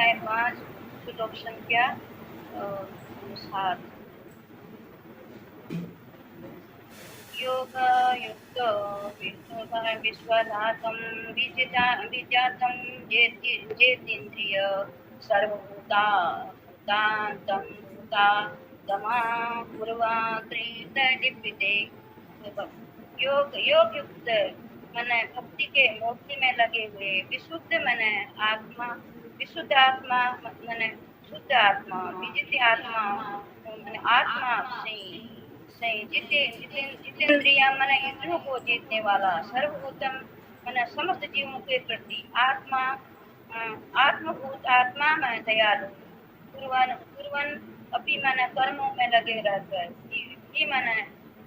अध्याय 5 श्लोक संख्या 7। योग युक्त विश्वनाथम विजातम जेतीन्द्रिय सर्वभूता भूतांतम भूता तमा पूर्वा त्रिदीप्यते। योग योग युक्त मैंने भक्ति के मूर्ति में लगे हुए, विशुद्ध मैंने आत्मा, विशुद्ध आत्मा मैंने शुद्ध आत्मा, विजित आत्मा मैंने आत्मा से जितेंद्रिया मैंने इंद्रियों को जीतने वाला, सर्वभूतम मैंने समस्त जीवों के प्रति आत्मा, आत्मभूत आत्मा मैं दयालु, कुर्वन कुर्वन अभी मैंने कर्मों में लगे रहकर भी मैंने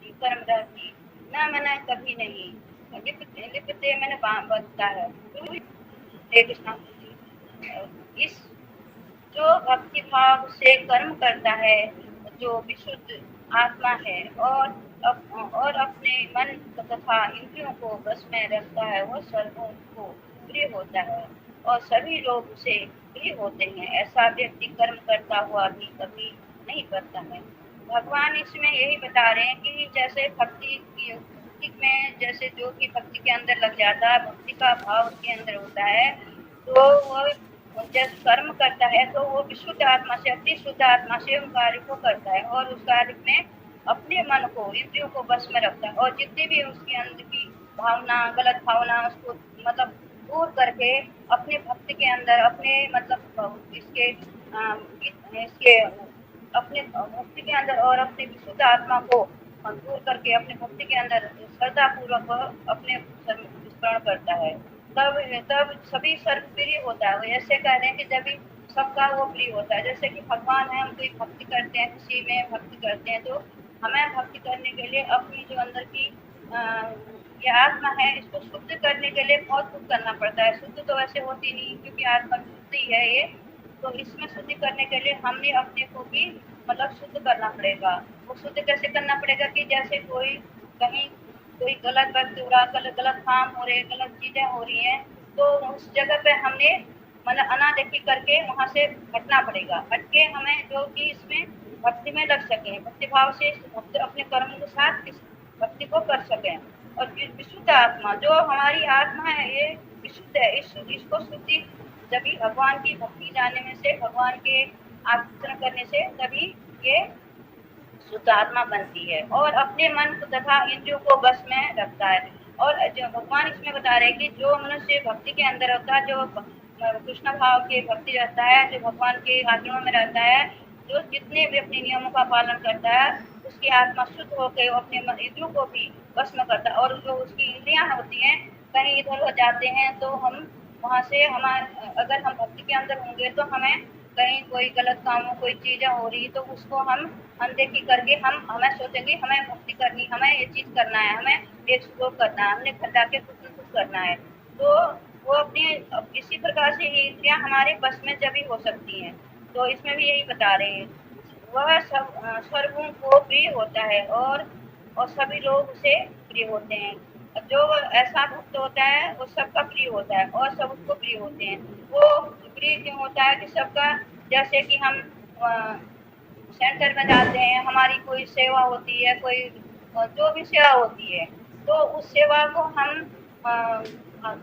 कर्म रहती न मैंने कभी नहीं लिपते मैंने बनता है। इस जो भक्ति भाव से कर्म करता है, जो विशुद्ध आत्मा है और अपने मन तथा इंद्रियों को बस में रखता है, वो सर्वों को प्रिय होता है और सभी लोग उसे प्रिय होते हैं। ऐसा व्यक्ति कर्म करता हुआ भी कभी नहीं करता है। भगवान इसमें यही बता रहे हैं कि जैसे भक्ति में जैसे जो भी भक्ति के अंदर लग जाता है, भक्ति का भाव उसके अंदर होता है, तो वो जब कर्म करता है तो वो विशुद्ध आत्मा से, अपनी शुद्ध आत्मा से उन कार्य को करता है और उस कार्य में अपने मन को, इंद्रियों को बस में रखता है और जितने भी उसके अंदर की भावना, गलत भावना, उसको मतलब दूर करके अपने भक्ति के अंदर, अपने मतलब इसके अपने भक्ति के अंदर और अपने विशुद्ध आत्मा को दूर करके अपने भक्ति के अंदर श्रद्धा पूर्वक अपने स्मरण करता है, तब सभी सर्व प्रिय होता है। वो ऐसे कह रहे हैं कि जब भी सबका वो प्रिय होता है। जैसे कि भगवान है, हम कोई भक्ति करते हैं, किसी में भक्ति करते हैं, तो हमें भक्ति करने के लिए अपनी जो अंदर की ये आत्मा है, इसको शुद्ध करने के लिए बहुत कुछ करना पड़ता है। शुद्ध तो वैसे होती नहीं, क्योंकि आत्मा शुद्ध ही है ये, तो इसमें शुद्धि करने के लिए हमने अपने को भी मतलब शुद्ध करना पड़ेगा। वो शुद्ध कैसे करना पड़ेगा कि जैसे कहीं कोई गलत वक्त हो रहा, गलत काम हो रहे, गलत चीजें हो रही हैं, तो उस जगह पे हमने मतलब अनादेखी करके वहां से हटना पड़ेगा। हटके हमें जो कि इसमें भक्ति में लग सके, भक्ति भाव से अपने कर्म के साथ इस भक्ति को कर सके। और विशुद्ध आत्मा, जो हमारी आत्मा है, ये विशुद्ध है। इसको शुद्धि जब भगवान की भक्ति जानने में से, भगवान के आचरण करने से तभी ये शुद्ध आत्मा बनती है और अपने मन तथा इंद्रियों को बस में रखता है। और जो भगवान इसमें बता रहे हैं कि जो मनुष्य भक्ति के अंदर होता है, जो कृष्ण भाव के भक्ति रहता है, जो भगवान के आचरणों में रहता है, जो जितने भी अपने नियमों का पालन करता है, उसकी आत्मा शुद्ध होकर अपने इंद्रियों को भी बस में करता है। और जो उसकी इंद्रियां होती हैं, कहीं इधर हो जाते हैं, तो हम वहाँ से अगर हम भक्ति के अंदर होंगे तो हमें कहीं कोई गलत काम हो, कोई चीजें हो रही, तो उसको हम अनदेखी करके हमें सोचेंगे हमें भक्ति करनी, हमें ये चीज करना है, हमें एक श्लोक करना है, हमने घर जाके कुछ न कुछ करना है। तो वो अपने इसी प्रकार से ये इंद्रियां हमारे बस में जब ही हो सकती हैं। तो इसमें भी यही बता रहे हैं, वह सब सर्वों को प्रिय होता है और सभी लोग उसे प्रिय होते हैं। जो ऐसा भक्त होता है वो सबका प्रिय होता है और सब उसको प्रिय होते हैं। वो प्रिय क्यों होता है कि सबका, जैसे कि हम सेंटर में जाते हैं, हमारी कोई सेवा होती है, कोई जो भी सेवा होती है, तो उस सेवा को हम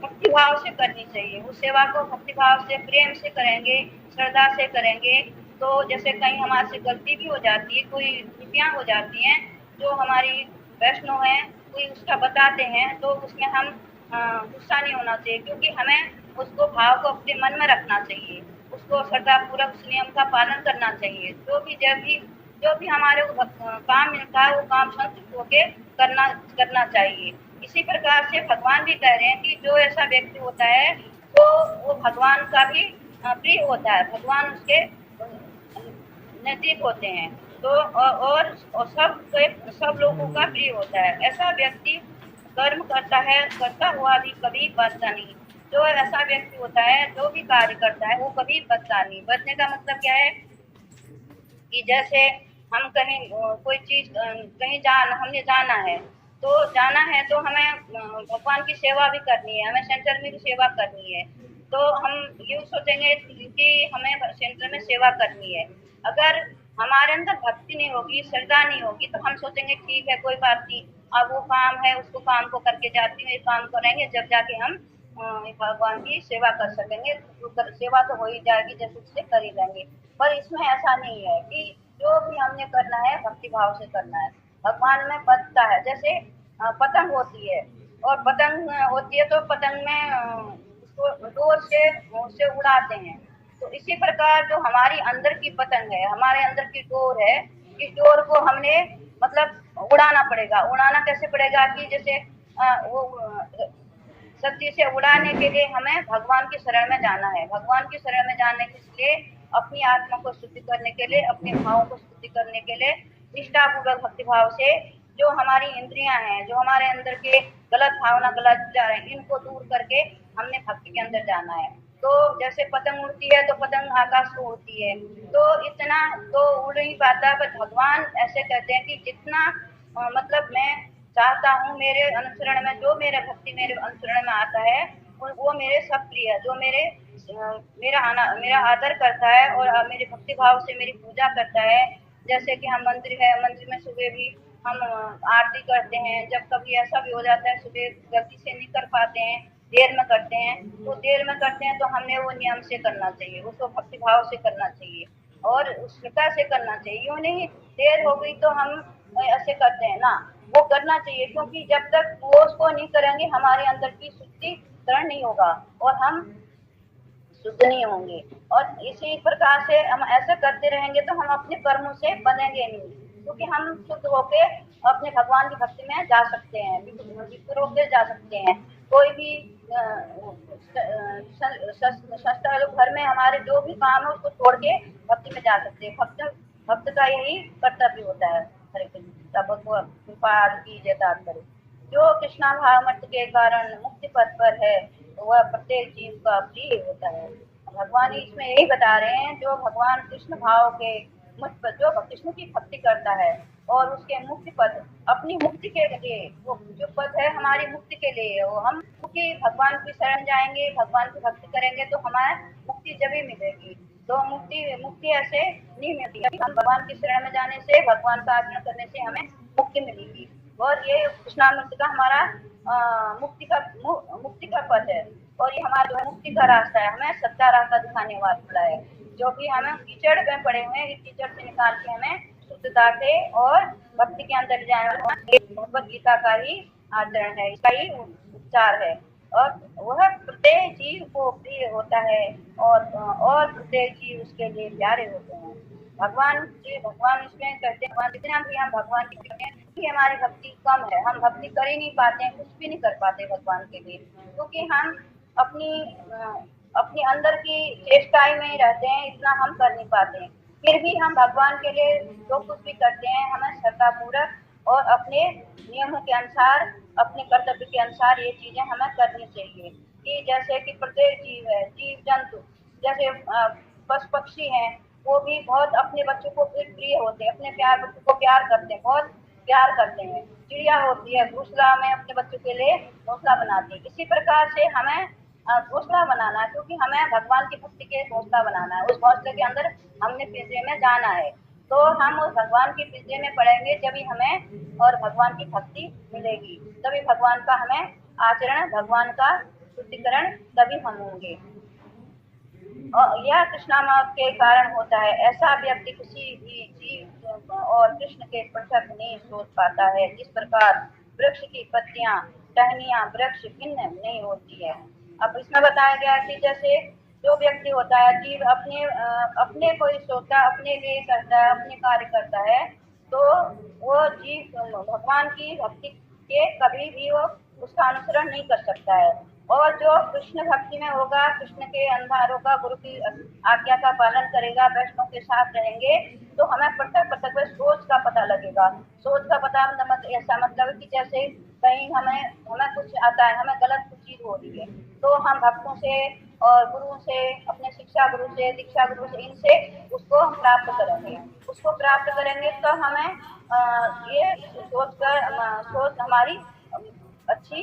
भक्ति भाव से करनी चाहिए। उस सेवा को भक्ति भाव से, प्रेम से करेंगे, श्रद्धा से करेंगे। तो जैसे कहीं हमारे से गलती भी हो जाती है, कोई त्रुटियां हो जाती हैं, जो हमारी वैष्णव है, कोई उसका बताते हैं, तो उसमें हम गुस्सा नहीं होना चाहिए, क्योंकि हमें उसको भाव को अपने मन में रखना चाहिए, उसको श्रद्धापूर्वक उस नियम का पालन करना चाहिए। जो भी हमारे को काम मिलता है, वो काम संतुष्ट होकर करना चाहिए। इसी प्रकार से भगवान भी कह रहे हैं कि जो ऐसा व्यक्ति होता है, तो वो भगवान का भी प्रिय होता है, भगवान उसके नजदीक होते हैं। तो और सब लोगों का प्रिय होता है। ऐसा व्यक्ति कर्म करता है, करता हुआ भी कभी बचता नहीं। जो ऐसा व्यक्ति होता है, जो भी कार्य करता है, वो कभी बचता नहीं। बचने का मतलब क्या है कि जैसे हम कहीं कोई चीज कहीं हमने जाना है, तो हमें भगवान की सेवा भी करनी है, हमें सेंटर में भी सेवा करनी है। तो हम यूँ सोचेंगे कि हमें सेंटर में सेवा करनी है। अगर हमारे अंदर भक्ति नहीं होगी, श्रद्धा नहीं होगी, तो हम सोचेंगे ठीक है कोई बात नहीं, अब वो काम है उसको काम को करके जाती हूँ, ये काम करेंगे जब जाके हम भगवान की सेवा कर सकेंगे, तो सेवा तो हो ही जाएगी जैसे उससे कर ही लेंगे। पर इसमें ऐसा नहीं है कि जो भी हमने करना है भक्ति भाव से करना है। भगवान में बदता है, जैसे पतंग होती है और पतंग होती है तो पतंग में उसको डोर से उड़ाते हैं। तो इसी प्रकार जो हमारी अंदर की पतंग है, हमारे अंदर की डोर है, इस डोर को हमने मतलब उड़ाना पड़ेगा। उड़ाना कैसे पड़ेगा कि जैसे वो सत्य से उड़ाने के लिए हमें भगवान की शरण में जाना है। भगवान की शरण में जाने के लिए अपनी आत्मा को शुद्धि करने के लिए, अपने भावों को शुद्धि करने के लिए निष्ठापूर्वक भक्ति भाव से जो हमारी इंद्रियां हैं, जो हमारे अंदर के गलत भावना, गलत विचार हैं, इनको दूर करके हमने भक्ति के अंदर जाना है। तो जैसे पतंग उड़ती है तो पतंग आकाश को उड़ती है, तो इतना तो उड़ नहीं पाता, पर भगवान ऐसे कहते हैं कि जितना मतलब मैं चाहता हूँ मेरे अनुसरण में, जो मेरे भक्ति मेरे अनुसरण में आता है वो मेरे सब प्रिय है, जो मेरा आदर करता है और मेरे भक्ति भाव से मेरी पूजा करता है। जैसे कि हम मंदिर है, मंदिर में सुबह भी हम आरती करते हैं। जब कभी ऐसा भी हो जाता है सुबह गलती से नहीं कर पाते हैं, देर में करते हैं, तो देर में करते हैं तो हमने वो नियम से करना चाहिए, उसको भक्ति भाव से करना चाहिए और श्रद्धा से करना चाहिए। यूँ नहीं देर हो गई तो हम ऐसे करते हैं ना, वो करना चाहिए, क्योंकि जब तक वो उसको नहीं करेंगे हमारे अंदर की शुद्धिकरण नहीं होगा और हम शुद्ध नहीं होंगे। और इसी प्रकार से हम ऐसा करते रहेंगे तो हम अपने कर्मों से बनेंगे नहीं, क्योंकि हम शुद्ध होके अपने भगवान की भक्ति में जा सकते हैं, विपुल होकर जा सकते हैं। कोई भी संस्था लोग घर में हमारे जो भी काम है उसको छोड़ के भक्ति में जा सकते हैं। भक्त का यही कर्तव्य होता है। हरे कृष्ण, सबको कृपा की जयता करे। जो कृष्णा भावमर्थ के कारण मुक्ति पथ पर है वह प्रत्येक जीव का प्रिय होता है। भगवान इसमें यही बता रहे हैं, जो भगवान कृष्ण भाव के मुझ पर जो कृष्ण की भक्ति करता है और उसके मुक्ति पद अपनी मुक्ति के लिए, वो जो पद है हमारी मुक्ति के लिए, वो हम क्योंकि भगवान की शरण जाएंगे, भगवान की भक्ति करेंगे तो हमारे मुक्ति जब ही मिलेगी। तो मुक्ति ऐसे नहीं मिलती, हम भगवान की शरण में जाने से, भगवान का आचरण करने से हमें मुक्ति मिलेगी। और ये कृष्णामृत का हमारा मुक्ति का पद है और ये हमारा जो है मुक्ति का रास्ता है, हमें सच्चा रास्ता दिखाने वाला है। जो भी हमें कीचड़ में पड़े हुए हैं, इस कीचड़ से निकाल के हमें शुद्धता से और भक्ति के अंदर जाने वाला भगवत गीता का ही आचरण है, इसका ही उपचार है और वह प्रत्येक जीव को प्रिय होता है और प्रत्येक जीव उसके लिए प्यारे होते हैं। भगवान इसमें कहते हैं, भगवान जितना भी हम भगवान की करते हैं कि हमारी भक्ति कम है, हम भक्ति कर ही नहीं पाते हैं, कुछ भी नहीं कर पाते भगवान के लिए, क्योंकि हम अपनी अंदर की चेष्टाएं में ही रहते हैं, इतना हम कर नहीं पाते हैं। फिर भी हम भगवान के लिए जो कुछ भी करते हैं हमें श्रद्धापूर्वक और अपने नियमों के अनुसार, अपने कर्तव्य के अनुसार ये चीजें हमें करनी चाहिए। कि जैसे कि प्रत्येक जीव जंतु, जैसे पशु पक्षी हैं, वो भी बहुत अपने बच्चों को प्रिय होते हैं, अपने बच्चों को प्यार करते हैं, बहुत प्यार करते हैं। चिड़िया होती है, घोंसला में अपने बच्चों के लिए घोंसला बनाती है। इसी प्रकार से हमें घोंसला बनाना है, क्योंकि हमें भगवान की भक्ति के घोंसला बनाना है। उस घोंसले के अंदर हमने पिंजरे में जाना है, तो हम उस भगवान के पिंजरे में पड़ेंगे जब हमें और भगवान की भक्ति मिलेगी, तभी भगवान का हमें आचरण, भगवान का शुद्धिकरण तभी हम होंगे। और यह कृष्णामृत के कारण होता है। ऐसा व्यक्ति किसी भी जीव और कृष्ण के पृथक नहीं सोच पाता है, जिस प्रकार वृक्ष की पत्तियां, टहनियां वृक्ष भिन्न नहीं होती है। अब इसमें बताया गया कि जैसे जो व्यक्ति होता है, जीव अपने को ही सोचता, अपने लिए करता है, अपने कार्य करता है, तो वो जीव भगवान की भक्ति के कभी भी वो उसका अनुसरण नहीं कर सकता है। और जो कृष्ण भक्ति में होगा, कृष्ण के अंधार होगा, गुरु की आज्ञा का पालन करेगा, वैष्णव के साथ रहेंगे, तो हमें पृथक सोच का पता लगेगा। सोच का पता ऐसा मतलब कि जैसे कहीं हमें कुछ आता है, हमें गलत कुछ चीज हो रही है, तो हम भक्तों से और गुरु से, अपने शिक्षा गुरु से, दीक्षा गुरु से, इनसे उसको हम प्राप्त करेंगे। उसको प्राप्त करेंगे तो हमें ये सोच हमारी अच्छी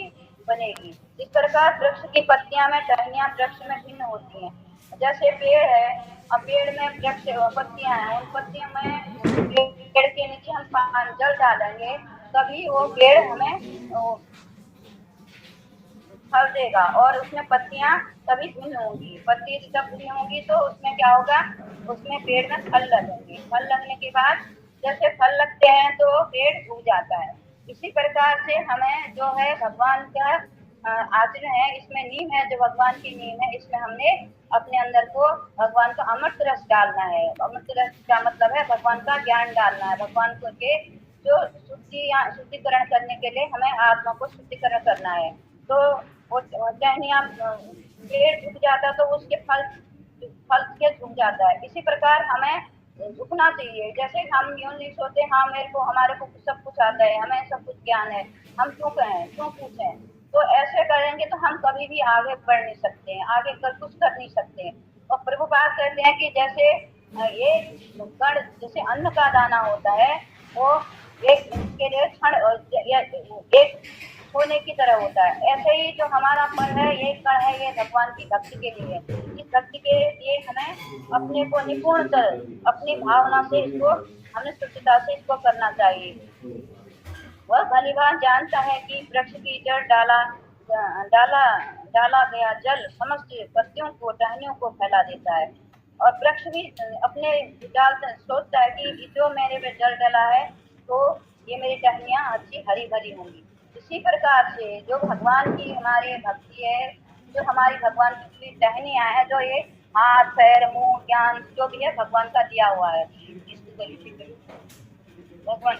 बनेगी। इस प्रकार वृक्ष की पत्तियां में टहनियां वृक्ष में भिन्न होती हैं। जैसे पेड़ है, अब पेड़ में वृक्ष पत्तियां हैं, उन पत्तियों में पेड़ के नीचे हम पानी जल डालेंगे तभी वो पेड़ हमें फल देगा और उसमें पत्तियां तभी भिन्न होंगी। पत्ती जब भिन्न होंगी तो उसमें क्या होगा, उसमें पेड़ में फल लगेंगे। फल लगने के बाद जैसे फल लगते हैं तो पेड़ उग जाता है। इसी प्रकार से हमें जो है भगवान का आचरण है, इसमें नीम है, जो भगवान की नीम है, इसमें हमने अपने अंदर को भगवान का अमृत रस डालना है। अमृत रस का मतलब है भगवान का ज्ञान डालना है। भगवान को के जो शुद्धिकरण करने के लिए हमें आत्मा को शुद्धिकरण करना है। तो वो टहनियाँ पेड़ झुक जाता तो उसके फल के झुक जाता है। इसी प्रकार हमें झुकना चाहिए। जैसे हम यूं नहीं सोचते हाँ हमारे को सब कुछ आता है, हमें सब कुछ ज्ञान है, हम क्यों कहें, क्यों पूछें। तो ऐसे करेंगे तो हम कभी भी आगे बढ़ नहीं सकते हैं, आगे कुछ कर नहीं सकते। और प्रभुपाद कहते हैं कि जैसे ये कण जैसे अन्न का दाना होता है, वो एक के लिए एक सोने की तरह होता है। ऐसे ही जो हमारा मन है, ये कण है, ये भगवान की भक्ति के लिए। इस भक्ति के लिए हमें अपने को निपुण कर अपनी भावना से इसको हमें शुद्धता से इसको करना चाहिए। वह भलीभांति जानता है कि वृक्ष की जड़ डाला डाला गया जल समस्त पत्तियों को टहनियों को फैला देता है। और वृक्ष भी अपने डाल सोचता है कि जो मेरे पे जल डला है तो ये मेरी टहनियाँ अच्छी हरी भरी होंगी। इसी प्रकार से जो भगवान की हमारी भक्ति है, जो हमारी भगवान की टहनियाँ है, जो ये हाथ पैर मुंह ज्ञान जो भी है भगवान का दिया हुआ है, भगवान।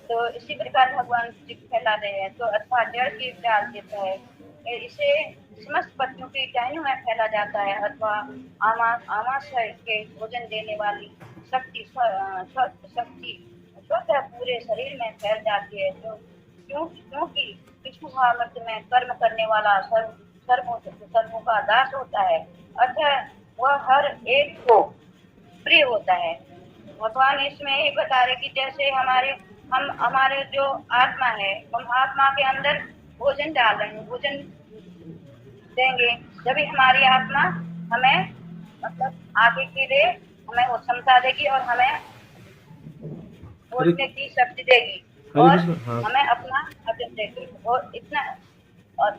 तो इसी प्रकार भगवान जी फैला रहे हैं। तो अथवा जड़ की डाल देता है, इसे समस्त पत्तियों की टहनियों में फैला जाता है। अथवा आमाशय के भोजन देने वाली शक्ति शक्ति स्वतः पूरे शरीर में फैल जाती है। तो क्योंकि विष्णु भावामृत में कर्म करने वाला सर्वों का दास होता है, अतः वह हर एक को प्रिय होता है। भगवान इसमें ये बता रहे कि जैसे हमारे जो आत्मा है, हम आत्मा के अंदर भोजन डाल रहे हैं, भोजन देंगे जब हमारी आत्मा हमें मतलब आगे के लिए हमें वो क्षमता देगी और हमें बोलने की शक्ति देगी और हमें अपना अभिनय देगी। और इतना और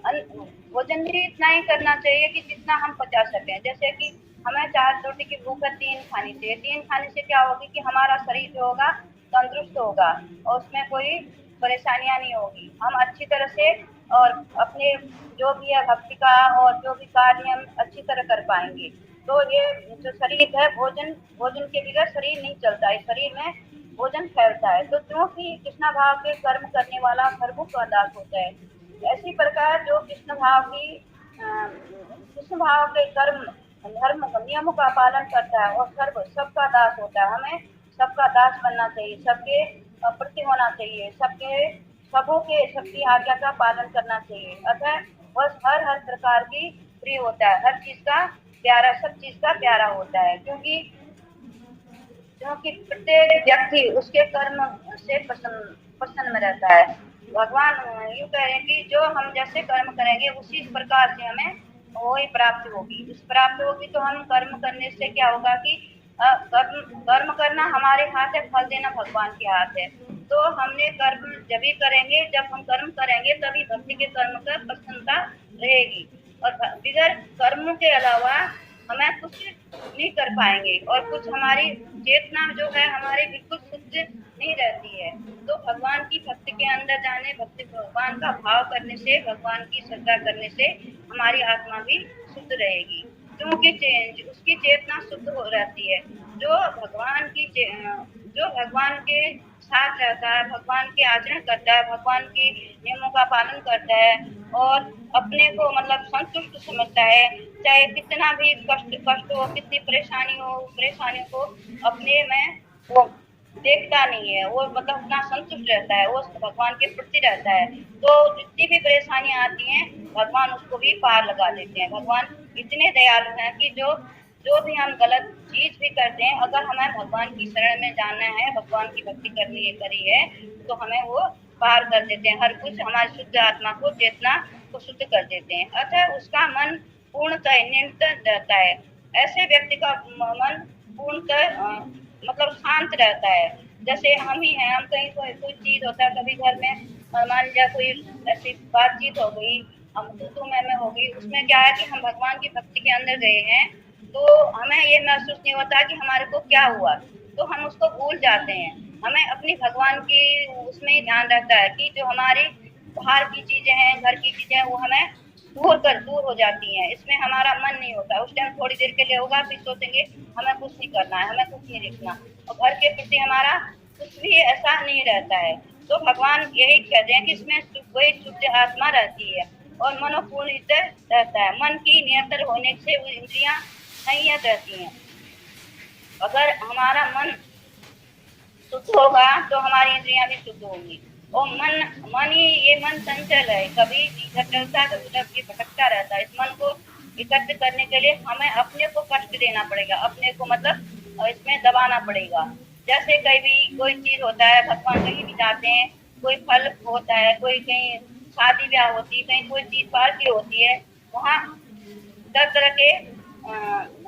भोजन भी इतना ही करना चाहिए कि जितना हम पचा सकें। जैसे कि हमें 4 रोटी की भूख है, 3 खानी चाहिए। 3 खाने से क्या होगी कि हमारा शरीर जो होगा तंदुरुस्त होगा और उसमें कोई परेशानियां नहीं होगी। हम अच्छी तरह से और अपने जो भी है भक्ति का और जो भी कार्य हम अच्छी तरह कर पाएंगे। तो ये जो शरीर है, भोजन के बगैर शरीर नहीं चलता है, शरीर में भोजन फैलता है। तो क्योंकि कृष्ण भाव के कर्म करने वाला सर्वों का दास होता है, ऐसी प्रकार जो कृष्ण भाव के कर्म धर्म नियमों का पालन करता है और सबका दास होता है। हमें सबका दास बनना चाहिए, सबके प्रति होना चाहिए, सबकी आज्ञा का पालन करना चाहिए। अतः वह हर प्रकार की प्रिय होता है, हर चीज का प्यारा, सब चीज का प्यारा होता है। क्योंकि प्रत्येक व्यक्ति उसके कर्म से प्रसन्न में रहता है। भगवान यूँ कह रहे हैं कि जो हम जैसे कर्म करेंगे उसी प्रकार से हमें वो ही प्राप्ति होगी। इस प्राप्ति होगी तो हम कर्म करने से क्या होगा कि कर्म करना हमारे हाथ है, फल देना भगवान के हाथ है। तो हमने कर्म जब भी करेंगे, जब हम कर्म करेंगे तभी भक्ति के कर्म का प्रसन्नता रहेगी। और बिगैर कर्मों के अलावा हमें कुछ नहीं कर पाएंगे और कुछ हमारी चेतना जो है हमारी बिल्कुल शुद्ध नहीं रहती है। तो भगवान की भक्ति के अंदर जाने, भगवान का भाव करने से, भगवान की श्रद्धा करने से हमारी आत्मा भी शुद्ध रहेगी। क्योंकि उसकी चेतना शुद्ध हो रहती है। जो भगवान के साथ रहता है, भगवान के आचरण करता है, भगवान के नियमों का पालन करता है और अपने को मतलब संतुष्ट समझता है, चाहे कितना भी कष्ट हो, कितनी परेशानियों को अपने में वो देखता नहीं है। वो मतलब अपना संतुष्ट रहता है, वो भगवान के प्रति रहता है। तो जितनी भी परेशानियां आती हैं भगवान उसको भी पार लगा देते हैं। भगवान इतने दयालु हैं कि जो भी हम गलत चीज भी करते हैं, अगर हमें भगवान की शरण में जाना है, भगवान की भक्ति करी है तो हमें वो पार कर देते हैं, हर कुछ हमारी शुद्ध आत्मा को, चेतना को शुद्ध कर देते हैं। अतः उसका मन पूर्णतः निरंतर रहता है। ऐसे व्यक्ति का मन पूर्णतः मतलब शांत रहता है। जैसे हम ही हैं, हम कहीं कोई चीज होता है, कभी घर में मान लिया कोई ऐसी बातचीत हो गई, हम तू में हो गई, उसमें क्या है कि हम भगवान की भक्ति के अंदर गए हैं, तो हमें ये महसूस नहीं होता कि हमारे को क्या हुआ, तो हम उसको भूल जाते हैं। हमें अपनी भगवान की उसमें ही ध्यान रहता है कि जो हमारी बाहर की चीजें हैं, घर की चीजें हैं, वो हमें दूर हो जाती हैं। इसमें हमारा मन नहीं होता। उस टाइम थोड़ी देर के लिए होगा, फिर सोचेंगे हमें कुछ नहीं करना है, हमें कुछ नहीं देखना, और घर के प्रति हमारा कुछ भी ऐसा नहीं रहता है। तो भगवान यही कहते हैं कि इसमें वही शुद्ध आत्मा रहती है और मनोपूर्ण रहता है। मन की नियंत्रण होने से वो इंद्रियां संयत रहती हैं। अगर हमारा मन शुद्ध होगा तो हमारी इंद्रियां भी शुद्ध होंगी। और मन ही ये मन चंचल है, कभी इधर चलता है, कभी भटकता रहता है। इस मन को इकट्ठ करने के लिए हमें अपने को कष्ट देना पड़ेगा, अपने को मतलब इसमें दबाना पड़ेगा। जैसे कभी कोई चीज होता है, भगवान कहीं भी जाते हैं, कोई फल होता है, कोई कहीं शादी ब्याह होती है, कहीं कोई चीज पार्टी होती है, वहाँ तरह तरह के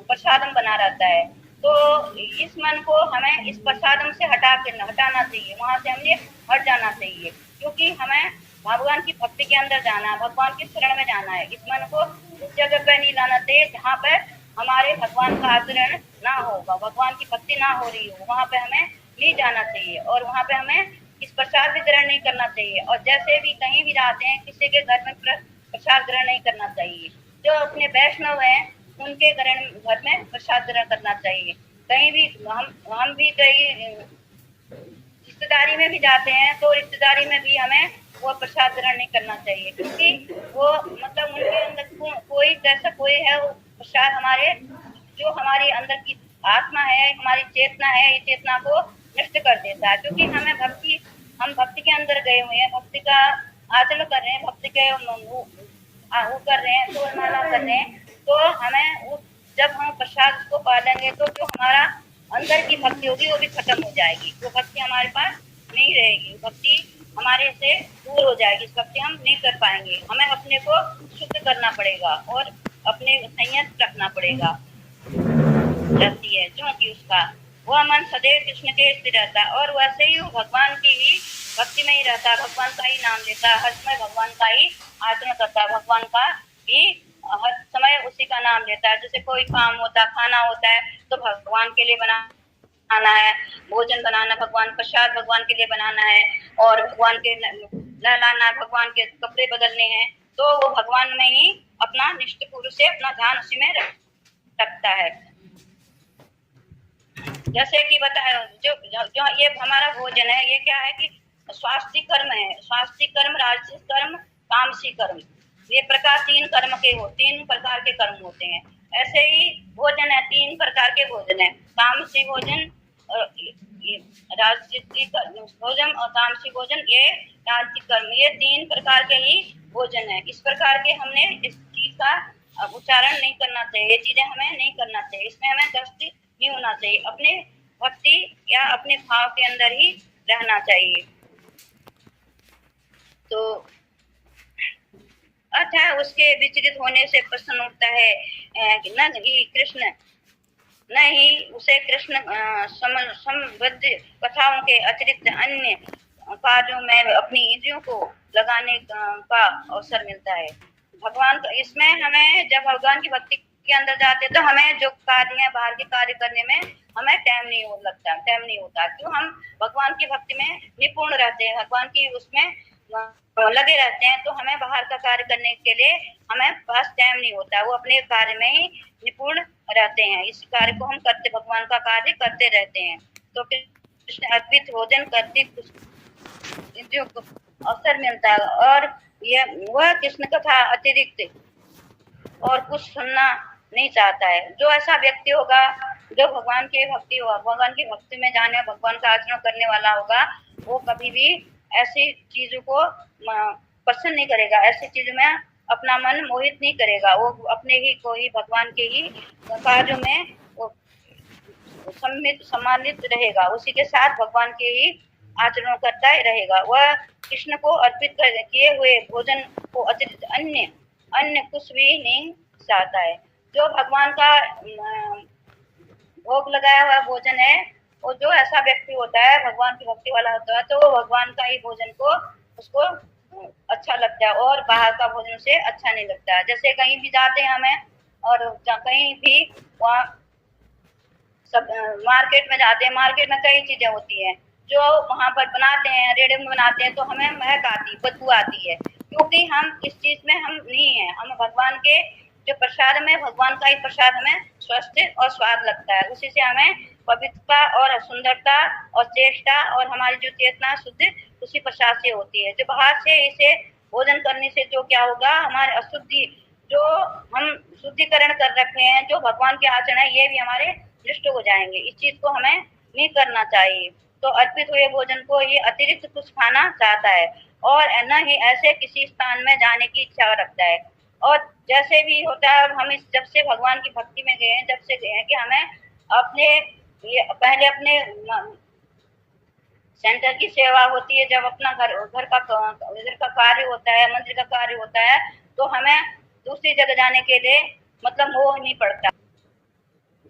प्रसादम बना रहता है। तो इस मन को हमें इस प्रसादम से हटाना चाहिए, वहां से हमें हट जाना चाहिए, क्योंकि हमें भगवान की भक्ति के अंदर जाना है, भगवान की शरण में जाना है। इस मन को उस जगह पर नहीं लाना चाहिए जहाँ पर हमारे भगवान का आचरण ना होगा, भगवान की भक्ति ना हो रही हो, वहां पे हमें नहीं जाना चाहिए और वहां पे हमें इस प्रसाद वितरण नहीं करना चाहिए। और जैसे भी कहीं भी जाते हैं, किसी के घर में प्रसाद ग्रहण नहीं करना चाहिए। जो अपने वैष्णव हैं, उनके घर में प्रसाद ग्रहण करना चाहिए। कहीं भी हम भी कहीं रिश्तेदारी में भी जाते हैं, तो रिश्तेदारी में भी हमें वो प्रसाद ग्रहण नहीं करना चाहिए, क्योंकि वो मतलब उनके अंदर कोई जैसा कोई है, वो प्रसाद हमारे जो हमारी अंदर की आत्मा है, हमारी चेतना है, ये चेतना को नष्ट कर देता है। क्योंकि हम भक्ति के अंदर गए हुए हैं, भक्ति का आचरण कर रहे हैं, भक्ति के वो कर रहे हैं, तो माला कर रहे हैं, तो हमें जब हम प्रसाद को पालेंगे तो जो हमारा अंदर की भक्ति होगी वो भी खत्म हो जाएगी, वो भक्ति हमारे पास नहीं रहेगी, भक्ति हमारे से दूर हो जाएगी, भक्ति हम नहीं कर पाएंगे। हमें अपने को शुद्ध करना पड़ेगा और अपने संयत रखना पड़ेगा रहती है, क्योंकि उसका वह मन सदैव कृष्ण के स्थिर रहता है और वैसे ही वो भगवान की ही भक्ति में ही रहता है, भगवान का ही नाम लेता है, हर समय भगवान का ही आचरण करता है, भगवान का ही हर समय उसी का नाम लेता है। जैसे कोई काम होता है, खाना होता है, तो भगवान के लिए बनाना है, भोजन बनाना, भगवान प्रसाद भगवान के लिए बनाना है, और भगवान के नहलाना, भगवान के कपड़े बदलने हैं, तो वो भगवान में ही अपना निष्ठ पुरुष से अपना ध्यान उसी में रखता है। जैसे कि बताया जो ये हमारा भोजन है, ये क्या है कि स्वास्थ्य कर्म है, स्वास्थ्य कर्म, राजसिक कर्म, तामसी कर्म, ये प्रकार तीन प्रकार के कर्म होते हैं। ऐसे ही भोजन है, तीन प्रकार के भोजन है, तामसी भोजन, राजसिक भोजन और तामसी भोजन, ये राजसिक कर्म, ये तीन प्रकार के ही भोजन है। इस प्रकार के हमने इस चीज का उच्चारण नहीं करना चाहिए, ये चीजें हमें नहीं करना चाहिए, इसमें हमें दृष्टि नहीं होना चाहिए, अपने भक्ति या अपने भाव के अंदर ही रहना चाहिए। तो अतः उसके विचलित होने से प्रश्न उठता है न ही कृष्ण, न ही उसे कृष्ण संबद्ध कथाओं के अतिरिक्त अन्य कार्यों में अपनी इंद्रियों को लगाने का अवसर मिलता है। भगवान का इसमें हमें जब भगवान की भक्ति के अंदर जाते तो हमें जो कार्य है, बाहर के कार्य करने में हमें टाइम नहीं होता, क्यों? हम भगवान की भक्ति में निपुण रहते हैं, भगवान की उसमें लगे रहते हैं, तो हमें बाहर का कार्य करने के लिए हमें पास टाइम नहीं होता, वो अपने कार्य में ही निपुण रहते हैं। इस कार्य को हम करते, भगवान का कार्य करते रहते हैं। तो कृष्ण अर्पित भोजन करते इंद्रियों को अवसर मिलता है, और यह वह कृष्ण कथा अतिरिक्त और कुछ सुनना नहीं चाहता है। जो ऐसा व्यक्ति होगा जो भगवान की भक्ति में जाने, भगवान का आचरण करने वाला होगा, वो कभी भी ऐसी चीजों को पसंद नहीं करेगा, ऐसी चीजों में अपना मन मोहित नहीं करेगा, वो अपने ही को ही भगवान के ही कार्यों में वो सम्मानित रहेगा, उसी के साथ भगवान के ही आचरण करता ही रहेगा। वह कृष्ण को अर्पित किए हुए भोजन को अतिरिक्त अन्य अन्य कुछ भी नहीं चाहता है। जो भगवान का भोग लगाया हुआ भोजन है, वो जो ऐसा व्यक्ति होता है भगवान की भक्ति वाला होता है, तो वो भगवान का ही भोजन को उसको अच्छा लगता है और बाहर का भोजन से अच्छा नहीं लगता है। जैसे कहीं भी जाते हैं हमें और कहीं भी वहाँ सब मार्केट में जाते हैं, मार्केट में कई चीजें होती हैं जो वहाँ पर बनाते हैं, रेडियो में बनाते हैं, तो हमें महक आती, बदबू आती है, क्योंकि हम इस चीज में हम नहीं है। हम भगवान के जो प्रसाद में, भगवान का ही प्रसाद हमें स्वस्थ और स्वाद लगता है, उसी से हमें पवित्रता और सुंदरता और चेष्टा और हमारी जो चेतना शुद्ध उसी प्रसाद से होती है। जो बाहर से इसे भोजन करने से जो क्या होगा, हमारे अशुद्धि जो हम शुद्धिकरण कर रखे हैं, जो भगवान के आचरण है, ये भी हमारे नष्ट हो जाएंगे। इस चीज को हमें नहीं करना चाहिए। तो अर्पित हुए भोजन को ये अतिरिक्त कुछ खाना चाहता है और न ही ऐसे किसी स्थान में जाने की इच्छा रखता है। और जैसे भी होता है, हम इस जब से भगवान की भक्ति में गए हैं, जब से गए हैं कि हमें अपने पहले अपने सेंटर की सेवा होती है, जब अपना घर का कार्य होता है, मंदिर का कार्य होता है, तो हमें दूसरी जगह जाने के लिए मतलब मोह नहीं पड़ता।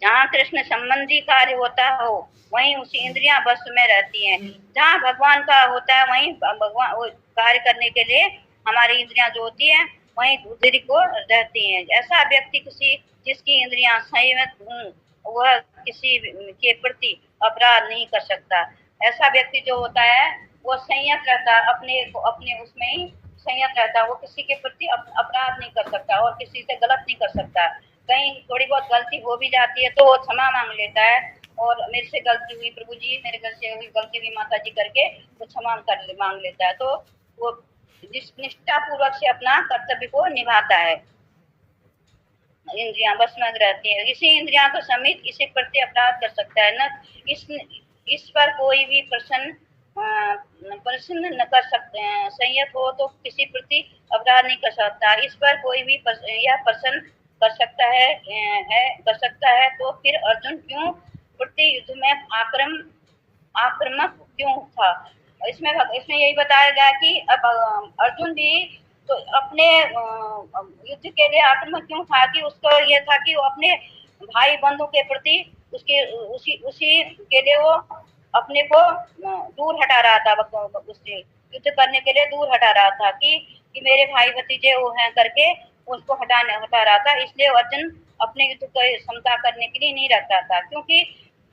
जहाँ कृष्ण संबंधी कार्य होता हो वहीं उसी इंद्रियां बस में रहती हैं। जहाँ भगवान का होता है वहीं भगवान कार्य करने के लिए हमारी इंद्रियां जो होती है वहीं दूसरी को रहती हैं। ऐसा व्यक्ति किसी जिसकी इंद्रियां संयमित हों, वह किसी के प्रति अपराध नहीं कर सकता। ऐसा व्यक्ति जो होता है वो संयत रहता, अपने उसमें ही संयत रहता, वो किसी के प्रति अपराध नहीं कर सकता और किसी से गलत नहीं कर सकता। कहीं थोड़ी बहुत गलती हो भी जाती है तो वो क्षमा मांग लेता है, और मेरे से गलती हुई प्रभु जी, मेरे घर से हुई गलती हुई माता जी करके वो क्षमा मांग लेता है। तो वो जिस निष्ठा पूर्वक से अपना कर्तव्य को निभाता है। इंद्रियां बस में रहती है, इसी इंद्रियां को समित इसी प्रति अपराध कर सकता है। न इस पर कोई भी प्रश्न न कर सकते हैं। संयत हो तो किसी प्रति अपराध नहीं कर सकता। इस पर कोई भी यह प्रश्न कर सकता है तो फिर अर्जुन क्यों प्रति युद्ध में आक्रामक क्यों था। इसमें यही बताया गया कि अब अर्जुन भी तो अपने युद्ध के लिए आक्रामक क्यों था, कि उसको यह था कि वो अपने भाई बंधु के प्रति उसी के लिए वो अपने को दूर हटा रहा था, उससे युद्ध करने के लिए दूर हटा रहा था कि मेरे भाई भतीजे वो हैं करके उसको हटा रहा था। इसलिए अर्जुन अपने युद्ध को क्षमता करने के लिए नहीं रखता था, क्योंकि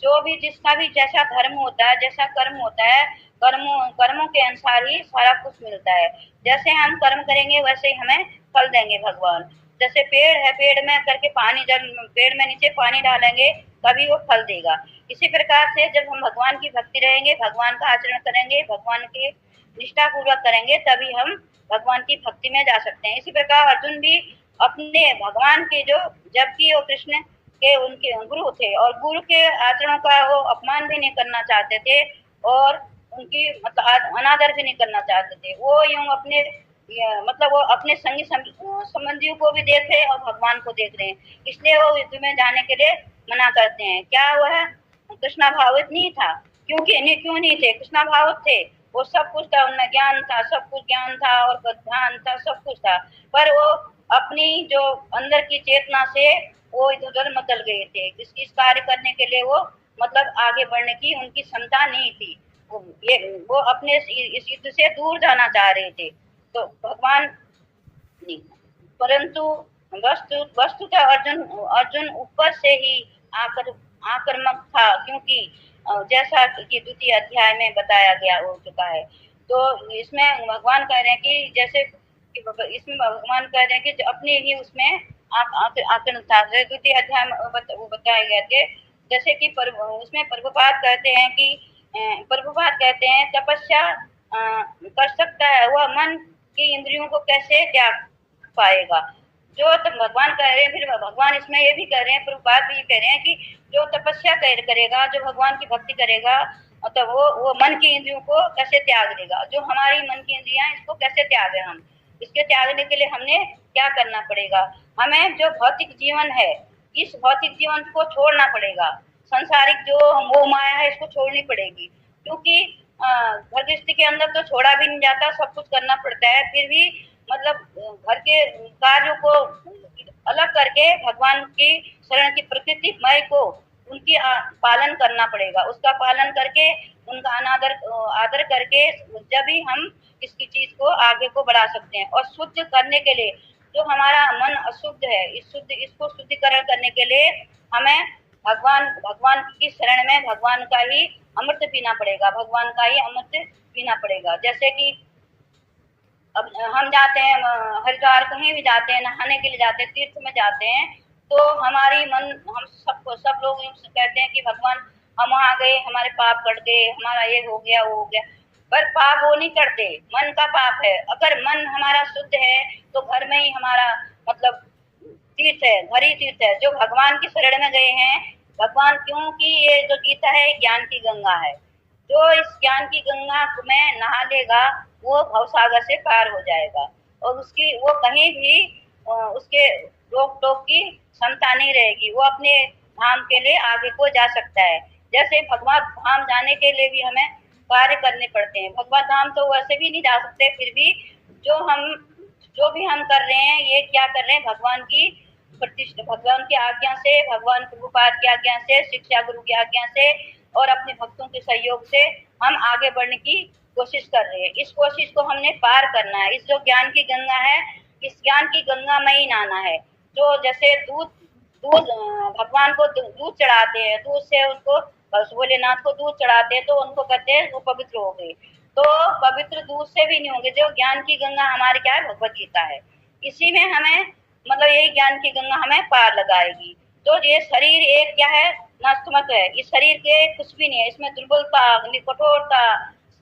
जो भी जिसका भी जैसा धर्म होता है, जैसा कर्म होता है, कर्मों के अनुसार ही सारा कुछ मिलता है। जैसे हम कर्म करेंगे वैसे ही हमें फल देंगे भगवान। जैसे पेड़ है, पेड़ में करके पानी, जब पेड़ में नीचे पानी डालेंगे तभी वो फल देगा। इसी प्रकार से जब हम भगवान की भक्ति रहेंगे, भगवान का आचरण करेंगे, भगवान के निष्ठा पूर्वक करेंगे, तभी हम भगवान की भक्ति में जा सकते हैं। इसी प्रकार अर्जुन भी अपने भगवान के जबकि वो कृष्ण के उनके गुरु थे और गुरु के आचरणों का वो अपमान भी नहीं करना चाहते थे और उनकी मतलब अनादर भी नहीं करना चाहते थे। वो यूं अपने मतलब वो अपने संगी संबंधियों को भी देख रहे और भगवान को देख रहे हैं, इसलिए वो युद्ध में जाने के लिए मना करते हैं। क्या वह कृष्णा भावित नहीं था? क्यों नहीं थे? कृष्णा भावित थे, वो सब कुछ था, उनमें ज्ञान था, सब कुछ ज्ञान था और ध्यान था, सब कुछ था, पर वो अपनी जो अंदर की चेतना से वो इधर उधर मचल गए थे। इस कार्य करने के लिए वो मतलब आगे बढ़ने की उनकी क्षमता नहीं थी। वो अपने इस युद्ध से दूर जाना चाह रहे थे, तो भगवान नहीं। परंतु वस्तुतः अर्जुन ऊपर से ही आक्रामक था, क्योंकि जैसा कि द्वितीय अध्याय में बताया गया हो चुका है। तो इसमें भगवान कह रहे हैं कि जैसे इसमें भगवान कह रहे हैं कि अपने ही उसमें आक्रामक था। द्वितीय अध्याय में बताए गए थे, जैसे कि उसमें प्रभुपाद कहते हैं तपस्या कर सकता है वह मन की इंद्रियों को कैसे त्याग पाएगा। जो तो भगवान कह रहे हैं, फिर भगवान इसमें ये भी कह रहे हैं, प्रभुपाद भी ये कह रहे हैं कि जो तपस्या करेगा, जो भगवान की भक्ति करेगा, मतलब वो मन की इंद्रियों को कैसे त्याग देगा। जो हमारी मन की इंद्रियां, इसको कैसे त्यागे हम? इसके त्यागने के लिए हमने क्या करना पड़ेगा? हमें जो भौतिक जीवन है, इस भौतिक जीवन को छोड़ना पड़ेगा। संसारिक जो मोह माया है इसको छोड़नी पड़ेगी, क्योंकि घर गृहस्थी के अंदर तो छोड़ा भी नहीं जाता, सब कुछ करना पड़ता है, फिर भी मतलब घर के कार्यों को अलग करके भगवान की शरण की प्रकृति मय को उनकी पालन करना पड़ेगा। उसका पालन करके उनका अनादर आदर करके जब भी हम इसकी चीज को आगे को बढ़ा सकते हैं। और शुद्ध करने के लिए जो हमारा मन अशुद्ध है, इसको शुद्धिकरण करने के लिए हमें भगवान की शरण में भगवान का ही अमृत पीना पड़ेगा, भगवान का ही अमृत पीना पड़ेगा। जैसे कि अब हम जाते हैं हरिद्वार, कहीं भी जाते हैं, नहाने के लिए जाते हैं, तीर्थ में जाते हैं, तो हमारी मन हम सब लोग कहते हैं कि भगवान हम वहाँ गए, हमारे पाप कट गए, हमारा ये हो गया वो हो गया, पर पाप वो नहीं करते, मन का पाप है। अगर मन हमारा शुद्ध है तो घर में ही हमारा मतलब तीर्थ है, घर ही तीर्थ है। जो भगवान की शरण में गए हैं, भगवान, क्योंकि ये जो गीता है ज्ञान की गंगा है, जो इस ज्ञान की गंगा में नहा लेगा वो भवसागर से पार हो जाएगा, और उसकी वो कहीं भी उसके रोक टोक की क्षमता नहीं रहेगी, वो अपने धाम के लिए आगे को जा सकता है। जैसे भगवान धाम जाने के लिए भी हमें कार्य करने पड़ते हैं। भगवान धाम तो वैसे भी नहीं जा सकते, फिर भी जो भी हम कर रहे हैं, ये क्या कर रहे हैं, भगवान की प्रतिष्ठा, भगवान की आज्ञा से, भगवान प्रभुपाद की आज्ञा से, शिक्षा गुरु की आज्ञा से और अपने भक्तों के सहयोग से हम आगे बढ़ने की कोशिश कर रहे हैं। इस कोशिश को हमने पार करना है। इस जो ज्ञान की गंगा है, इस ज्ञान की गंगा में ही नहाना है। जो जैसे दूध भगवान को दूध चढ़ाते हैं, दूध से उनको भोलेनाथ को दूध चढ़ाते हैं, तो उनको कहते हैं वो पवित्र हो गए। तो पवित्र दूध से भी नहीं होंगे। जो ज्ञान की गंगा हमारे क्या है, भगवत गीता है। इसी में हमें मतलब यही ज्ञान की गंगा हमें पार लगाएगी। तो ये शरीर एक क्या है, नष्टमत है। इस शरीर के कुछ भी नहीं है, इसमें दुर्बलता, कठोरता,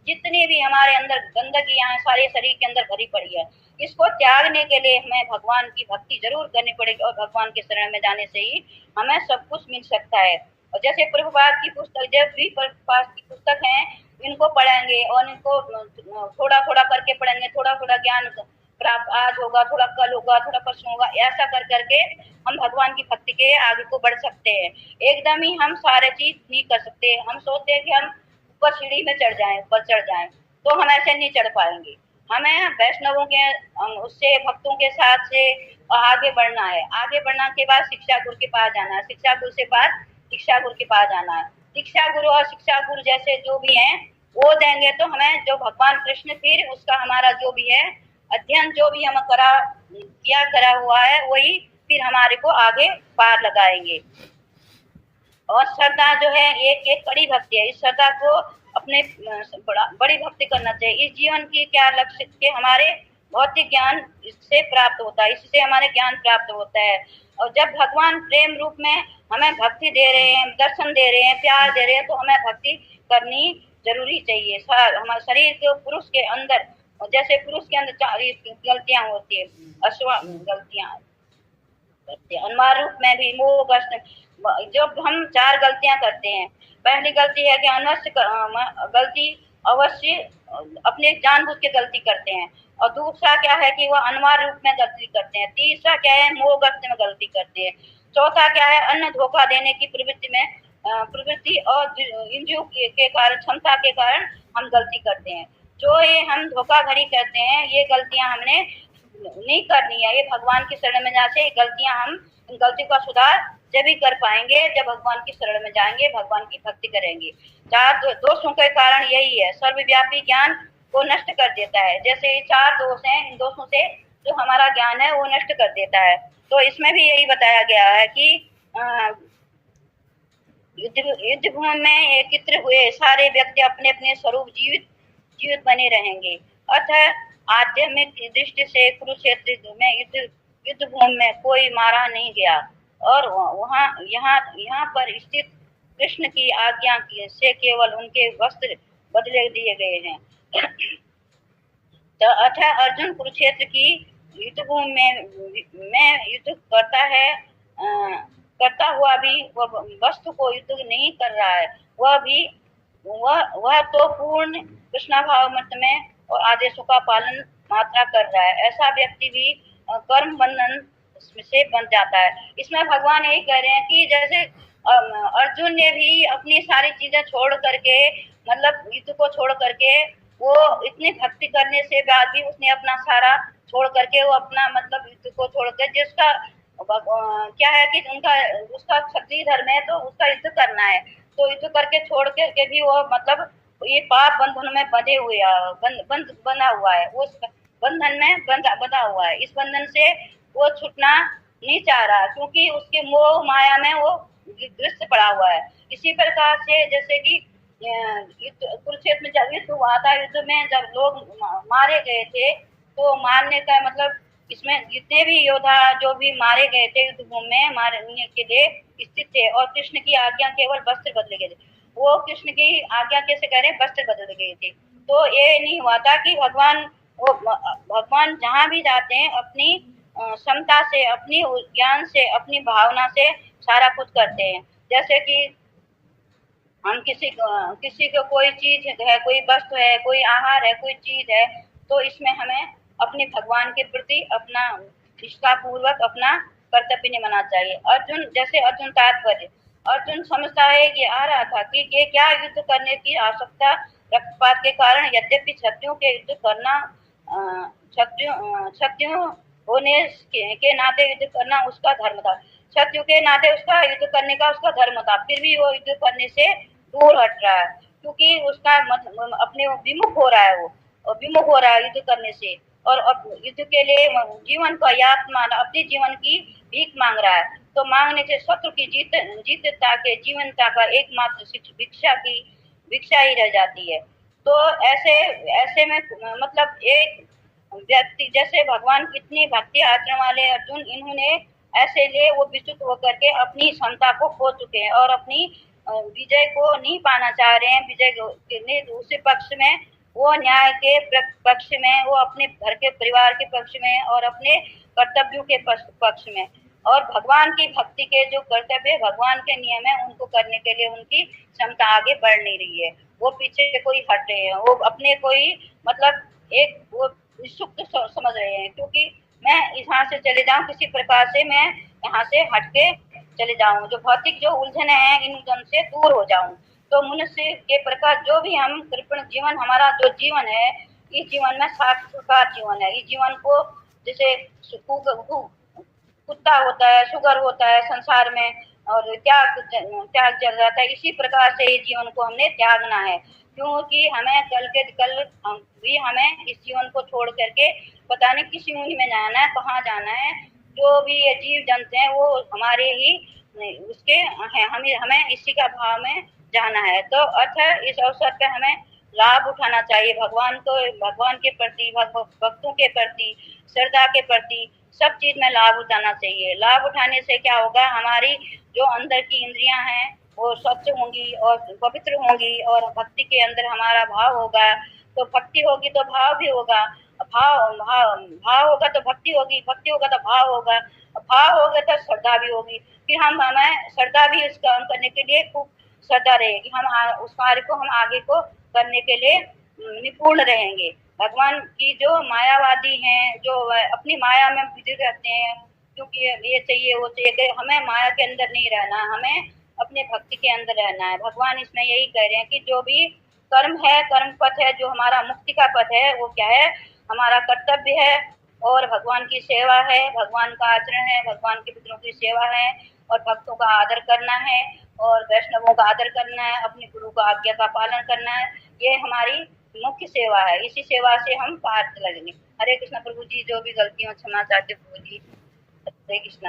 जितनी भी हमारे अंदर गंदगी है सारे शरीर के अंदर भरी पड़ी है। इसको त्यागने के लिए हमें भगवान की भक्ति जरूर करनी पड़ेगी, और भगवान के शरण में जाने से ही हमें सब कुछ मिल सकता है। और जैसे प्रभुपाद की पुस्तक, जब भी प्रभुपाद की पुस्तक है, इनको पढ़ेंगे और इनको थोड़ा थोड़ा करके पढ़ेंगे, थोड़ा थोड़ा ज्ञान प्राप्त आज होगा, थोड़ा कल होगा, थोड़ा परसों होगा, ऐसा कर करके हम भगवान की भक्ति के आगे को बढ़ सकते हैं। एकदम ही हम सारे चीज नहीं कर सकते। हम सोचते हैं कि हम ऊपर सीढ़ी में चढ़ जाएं, ऊपर चढ़ जाएं, तो हम ऐसे नहीं चढ़ पाएंगे। हमें वैष्णवों के उससे भक्तों के साथ से आगे बढ़ना है। आगे बढ़ने के बाद शिक्षा गुरु के पास जाना है, शिक्षा गुरु से बाद शिक्षा गुरु के पास जाना है। शिक्षा गुरु और शिक्षा गुरु जैसे जो भी हैं वो देंगे, तो हमें जो भगवान कृष्ण फिर उसका हमारा जो भी है अध्ययन, जो भी हम करा हुआ है, वही फिर हमारे को आगे पार लगाएंगे। और श्रद्धा जो है एक बड़ी भक्ति है। इस श्रद्धा को अपने बड़ी भक्ति करना चाहिए। इस जीवन की क्या लक्ष्य के हमारे भौतिक ज्ञान इससे प्राप्त होता है, इससे हमारे ज्ञान प्राप्त होता है। और जब भगवान प्रेम रूप में हमें भक्ति दे रहे हैं, दर्शन दे रहे हैं, प्यार दे रहे हैं, तो हमें भक्ति करनी जरूरी चाहिए। हमारे शरीर के पुरुष के अंदर, जैसे पुरुष के अंदर 4 गलतियां होती है, गलतियां अनुमान रूप में भी मोह जब हम 4 गलतियां करते हैं। पहली गलती है कि अनवश्य गलती, अवश्य अपने जानबूझ के गलती करते हैं। और दूसरा क्या है कि वह अनिवार्य रूप में गलती करते हैं। तीसरा क्या है, मोहग्रस्त में गलती करते हैं। चौथा क्या है, अन्य धोखा देने की प्रवृत्ति और इंद्रियों के कारण, क्षमता के कारण हम गलती करते हैं। जो ये हम धोखाधड़ी करते हैं, ये गलतियां हमने नहीं करनी है। ये भगवान की शरण में जाके ये गलतियां, हम इन गलतियों का सुधार जब ही कर पाएंगे जब भगवान की शरण में जाएंगे, भगवान की भक्ति करेंगे। 4 दोषों के कारण यही है, सर्वव्यापी ज्ञान को नष्ट कर देता है। जैसे ये 4 दोष हैं, इन दोषों से जो हमारा ज्ञान है वो नष्ट कर देता है। तो इसमें भी यही बताया गया है कि युद्ध भूमि में एकत्र हुए सारे व्यक्ति अपने अपने स्वरूप जीवित बने रहेंगे। अतः आध्यात्मिक दृष्टि से कुरुक्षेत्र में युद्ध भूमि में कोई मारा नहीं गया, और यहाँ पर स्थित कृष्ण की आज्ञा से केवल उनके वस्त्र बदले दिए गए हैं। तो अतः अर्जुन कुरुक्षेत्र की युद्ध भूमि में युद्ध करता हुआ भी वह वस्तु को युद्ध नहीं कर रहा है। वह तो पूर्ण कृष्णाभाव मत में और आदेशों का पालन मात्रा कर रहा है। ऐसा व्यक्ति भी कर्म बंधन से बन जाता है। इसमें भगवान यही कह रहे हैं कि जैसे अर्जुन ने भी अपनी सारी चीजें छोड़ करके, मतलब युद्ध को छोड़ करके, वो इतनी भक्ति करने से बाद भी उसने अपना सारा छोड़ करके, वो अपना मतलब युद्ध को छोड़ कर, जिसका क्या है कि उनका उसका क्षत्रिय धर्म है तो उसका युद्ध करना है, तो युद्ध करके छोड़ करके भी वो मतलब ये पाप बंधन में बंधे हुए बंधा हुआ है, उस बंधन में बंधा हुआ है। इस बंधन से वो छूटना नहीं चाह रहा, क्योंकि उसके मोह माया में वो ग्रस्त पड़ा हुआ है। इसी प्रकार से जैसे कि कुरुक्षेत्र में जब युद्ध हुआ था, युद्ध में जब लोग मारे गए थे, तो मारने का मतलब इसमें जितने भी योद्धा जो भी मारे गए थे युद्ध में मारने के लिए स्थित थे, और कृष्ण की आज्ञा केवल वस्त्र बदले गए थे। वो कृष्ण की आज्ञा कैसे कह रहे हैं, वस्त्र बदल गए थे। तो ये नहीं हुआ था कि भगवान जहाँ भी जाते हैं अपनी क्षमता से, अपनी ज्ञान से, अपनी भावना से सारा कुछ करते हैं। जैसे कि हम किसी को कोई चीज है, कोई वस्तु है, कोई आहार है, कोई चीज है, तो इसमें हमें अपने भगवान के प्रति अपना निष्ठा पूर्वक अपना कर्तव्य निभाना चाहिए। अर्जुन तात्पर्य, अर्जुन समझता है कि आ रहा था कि ये क्या युद्ध करने की आवश्यकता रक्तपात के कारण, यद्यपि क्षत्रियों के युद्ध करना क्षत्रियों होने के नाते युद्ध करना उसका धर्म था। क्षत्रियों के नाते उसका युद्ध करने का उसका धर्म था, फिर भी वो युद्ध करने से दूर हट रहा है, क्योंकि उसका अपने विमुख हो रहा है, वो विमुख हो रहा है युद्ध करने से, और अब युद्ध के लिए जीवन का अपने जीवन की भीख मांग रहा है। तो मांगने से शत्रु की जीतता के जीवनता का एकमात्र भिक्षा ही रह जाती है। तो ऐसे ऐसे में मतलब एक व्यक्ति जैसे भगवान कितनी भक्ति आचरण वाले अर्जुन, इन्होंने ऐसे लिए वो विच्युत होकर के अपनी क्षमता को खो चुके हैं और अपनी विजय को नहीं पाना चाह रहे हैं। विजय के दूसरे पक्ष में वो न्याय के पक्ष में, वो अपने घर के परिवार के पक्ष में और अपने कर्तव्यों के पक्ष में, और भगवान की भक्ति के जो कर्तव्य भगवान के नियम है उनको करने के लिए उनकी क्षमता आगे बढ़ नहीं रही है। वो पीछे कोई हट रहे हैं, वो अपने कोई मतलब एक वो सुख समझ रहे हैं, क्योंकि मैं यहाँ से चले जाऊं, किसी प्रकार से मैं यहाँ से हट के चले जाऊं, जो भौतिक जो उलझने हैं इन उलझन से दूर हो जाऊं। तो मनुष्य के प्रकार जो भी हम कृपण जीवन, हमारा जो जीवन है, इस जीवन में साक्षात्कार जीवन है। इस जीवन को जैसे कुत्ता होता है, शुगर होता है संसार में, और त्याग चल जाता है, इसी प्रकार से इस जीवन को हमने त्यागना है, क्योंकि हमें कल भी हमें इस जीवन को छोड़ करके पता नहीं किसी मुनि में जाना है, कहाँ जाना है। जो भी ये जीव जंतु हैं वो हमारे ही उसके हैं, हमें इसी का भाव में जाना है। तो अतः इस अवसर पे हमें लाभ उठाना चाहिए, भगवान के प्रति, भक्तों के प्रति, श्रद्धा के प्रति, सब चीज में लाभ उठाना चाहिए। लाभ उठाने से क्या होगा, हमारी जो अंदर की इंद्रियां हैं वो स्वच्छ होंगी और पवित्र होंगी, और भक्ति के अंदर हमारा भाव होगा, तो भक्ति होगी तो भाव भी होगा, भाव होगा तो भक्ति होगी, भक्ति होगा तो भाव होगा, भाव होगा तो श्रद्धा भी होगी। फिर हमें श्रद्धा भी उस काम करने के लिए खूब श्रद्धा रहेगी, हम उस कार्य को हम आगे को करने के लिए निपुण रहेंगे। भगवान की जो मायावादी हैं, जो अपनी माया में बिजी रहते हैं, क्योंकि ये चाहिए वो चाहिए, हमें माया के अंदर नहीं रहना, हमें अपने भक्ति के अंदर रहना है। भगवान इसमें यही कह रहे हैं कि जो भी कर्म है, कर्म पथ है, जो हमारा मुक्ति का पथ है, वो क्या है, हमारा कर्तव्य है, और भगवान की सेवा है, भगवान का आचरण है, भगवान के पितरों की सेवा है, और भक्तों का आदर करना है, और वैष्णवों का आदर करना है, अपने गुरु का आज्ञा का पालन करना है। ये हमारी मुख्य सेवा है, इसी सेवा से हम पार लगेंगे। हरे कृष्ण प्रभु जी, जो भी गलतियों क्षमा चाहते प्रभु जी। हरे कृष्ण।